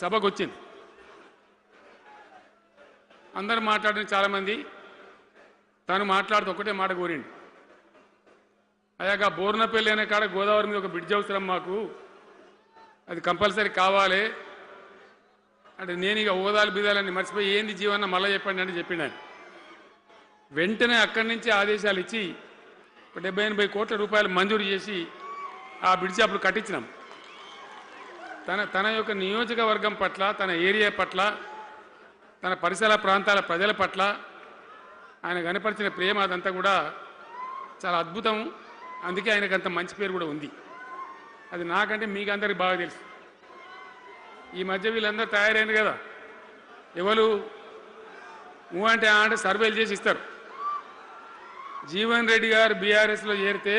సభకు వచ్చింది. అందరూ మాట్లాడిన చాలామంది తాను మాట్లాడుతూ ఒకటే మాట కోరిండు. అయ్యాక బోర్నపల్లి అనే కాడ గోదావరి మీద ఒక బ్రిడ్జ్ అవసరం మాకు, అది కంపల్సరీ కావాలి అంటే నేను ఇక ఓదాలు బిదాలని మర్చిపోయి ఏంది జీవన్న మళ్ళీ చెప్పండి అంటే చెప్పిండు ఆయన. వెంటనే అక్కడి నుంచి ఆదేశాలు ఇచ్చి 70-80 కోట్ల రూపాయలు మంజూరు చేసి ఆ బ్రిడ్జ్ అప్పుడు కట్టించినాం. తన యొక్క నియోజకవర్గం పట్ల, తన ఏరియా పట్ల, తన పరిసర ప్రాంతాల ప్రజల పట్ల ఆయన కనపరిచిన ప్రేమ అదంతా కూడా చాలా అద్భుతం. అందుకే ఆయనకు అంత మంచి పేరు కూడా ఉంది. అది నాకంటే మీకు అందరికి బాగా తెలుసు. ఈ మధ్య వీళ్ళందరూ తయారైంది కదా, ఎవరు అంటే అంటే సర్వేలు చేసి ఇస్తారు. జీవన్ రెడ్డి గారు బీఆర్ఎస్లో చేరితే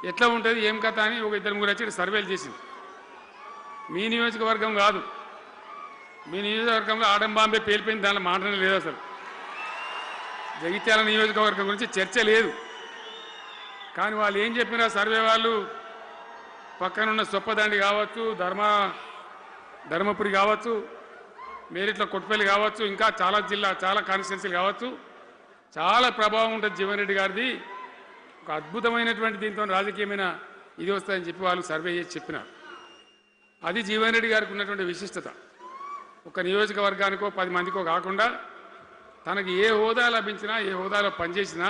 ఎట్లా ఉంటుంది ఏం కథ అని ఒక 2-3 వచ్చి సర్వేలు చేసింది. మీ నియోజకవర్గం కాదు, మీ నియోజకవర్గంలో ఆడం బాంబే పేలిపోయింది, దాంట్లో మాటనే లేదు. అసలు జగిత్యాల నియోజకవర్గం గురించి చర్చ లేదు. కానీ వాళ్ళు ఏం చెప్పినా సర్వే వాళ్ళు పక్కనున్న సొప్పదండి కావచ్చు, ధర్మపురి కావచ్చు, మేరిట్ల కొట్టుపల్లి కావచ్చు, ఇంకా చాలా కాన్స్టిట్యున్సీలు కావచ్చు, చాలా ప్రభావం ఉంటుంది జీవన్ రెడ్డి గారిది. ఒక అద్భుతమైనటువంటి దీంతో రాజకీయమైన ఇది వస్తుందని చెప్పి వాళ్ళు సర్వే చేసి చెప్పినారు. అది జీవన్ రెడ్డి గారికి ఉన్నటువంటి విశిష్టత. ఒక నియోజకవర్గానికో 10 మందికో కాకుండా తనకి ఏ హోదా లభించినా, ఏ హోదాలో పనిచేసినా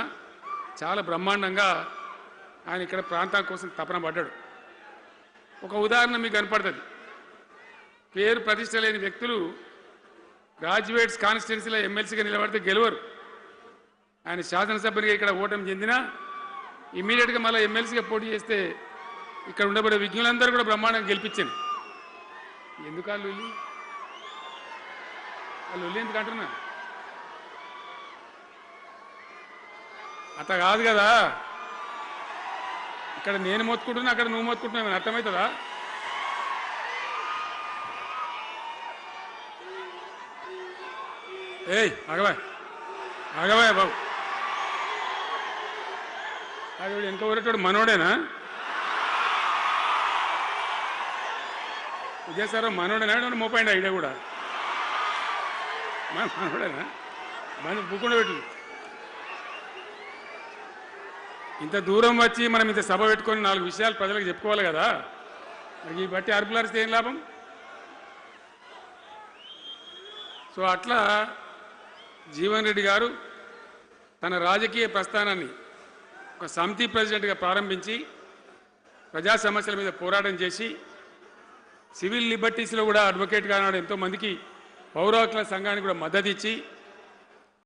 చాలా బ్రహ్మాండంగా ఆయన ఇక్కడ ప్రాంతం కోసం తపన పడ్డాడు. ఒక ఉదాహరణ మీకు కనపడుతుంది. పేరు ప్రతిష్ట లేని వ్యక్తులు గ్రాడ్యుయేట్స్ కాన్స్టిట్యున్సీలో ఎమ్మెల్సీగా నిలబడితే గెలవరు. ఆయన శాసనసభ్యునిగా ఇక్కడ ఓటమి చెందినా ఇమ్మీడియట్గా మళ్ళీ ఎమ్మెల్సీగా పోటీ చేస్తే ఇక్కడ ఉండబడే విజ్ఞులందరూ కూడా బ్రహ్మాండంగా గెలిపించింది. ఎందుకు వాళ్ళు ఎందుకు అంటున్నా? అట్లా కాదు కదా, ఇక్కడ నేను మొత్తుకుంటున్నా, అక్కడ నువ్వు మొత్తుకుంటున్నావు, అర్థమవుతుందా? ఏయ్ ఆగవాయ్ బాబు, అది వెనక ఊరేటోడు మనోడేనా? విజయసారం మనోడేనా? మోపండి ఐడియా కూడా మనోడేనా? మన బుక్కుండా పెట్టు. ఇంత దూరం వచ్చి మనం ఇంత సభ పెట్టుకొని 4 విషయాలు ప్రజలకు చెప్పుకోవాలి కదా. మరి ఈ బట్టి అరుపులారిస్తే ఏం లాభం? సో అట్లా జీవన్ రెడ్డి గారు తన రాజకీయ ప్రస్థానాన్ని ఒక సమితి ప్రెసిడెంట్గా ప్రారంభించి ప్రజా సమస్యల మీద పోరాటం చేసి సివిల్ లిబర్టీస్లో కూడా అడ్వకేట్గా నాడు ఎంతోమందికి పౌర హక్కుల సంఘానికి కూడా మద్దతు ఇచ్చి